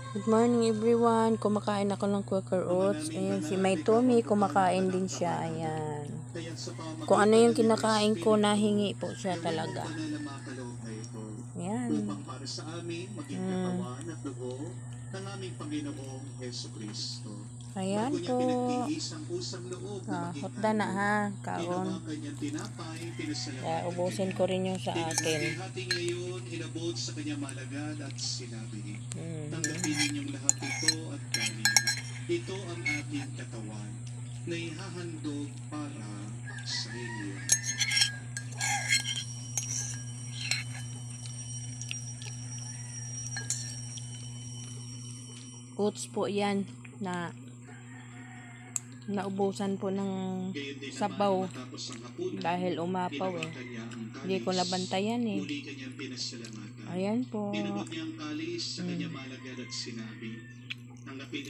Good morning everyone. Kumakain ako ng Quaker Oats. Ayan, si May Tommy, kumakain din siya. Ayan. Kung ano yung kinakain ko, nahingi po siya talaga. Ayan. Para sa amin, maging katawan at dugo ng aming Panginoong Jesucristo. Ayan po. Hotda na ha. Kaon. Ubusin ko rin yung sa akin. Inabot sa kanyang malagad at sinabi, tanggapin ninyong lahat ito at kanin. Ito ang ating katawan na ihahandog para sa inyo. Oats po yan na naubusan po ng sabaw dahil umapaw eh. Hindi ko nabantayan eh. Ayan po.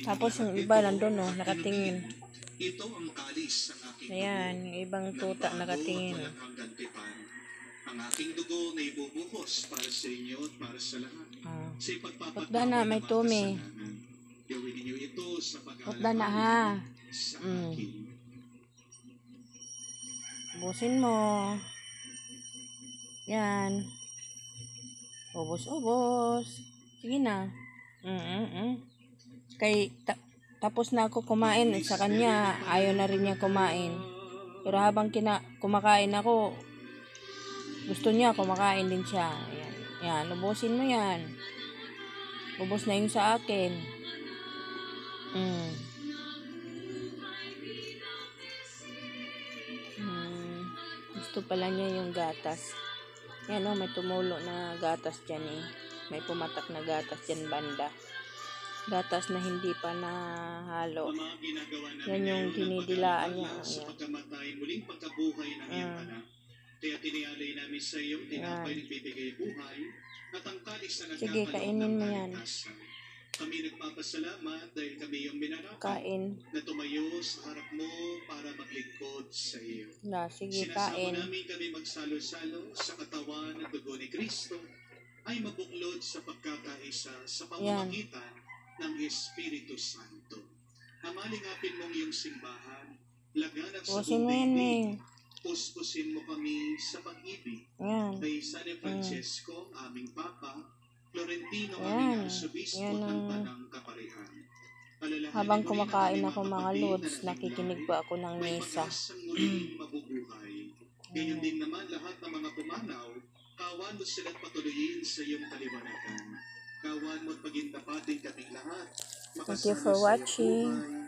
Tapos yung iba nandun oh, nakatingin. Ayan, yung ibang tuta nakatingin. Ang aking dugo na ibubuhos para sa inyo at para sa lahat. Hotda na, May Tommy. Hotda na ha. Ubusin mo. Yan. Ubos. Sige na. Tapos na ako kumain sa kanya. Ayaw na rin niya kumain. Pero habang kumakain ako, gusto niya kumakain din siya. Yan. Ubusin mo yan. Ubos na yung sa akin. Gusto pala niya yung gatas. Yan o, may tumulo na gatas dyan eh. May pumatak na gatas dyan banda. Gatas na hindi pa nahalo. Yan yung dinidilaan niya. Kaya tinialay namin sa iyo, tinapay nagbibigay buhay, at ang kalis na nagkakalob ng kaligtasan. Kami nagpapasalamat dahil kami yung minarapat na tumayo sa harap mo para maglingkod sa iyo. Sinasama namin kami magsalo-salo sa katawan at dugo ni Kristo ay mabuklod sa pagkakaisa sa pamamagitan ng Espiritu Santo. Hamalingapin mong iyong simbahan, laganap sa buong puspusin mo kami sa pag-ibig kay San Francesco, aming Papa, Florentino, aming Arsobispo ng Tanang Kaparihan. Habang kumakain ako mga lods, nakikinig po ako ng misa. Ganyan din naman lahat ng mga pumanaw, kawan mo sila't patuloyin sa iyong kaliwanagan. Kawan mo at pagintapatin kaming lahat. Thank you for watching.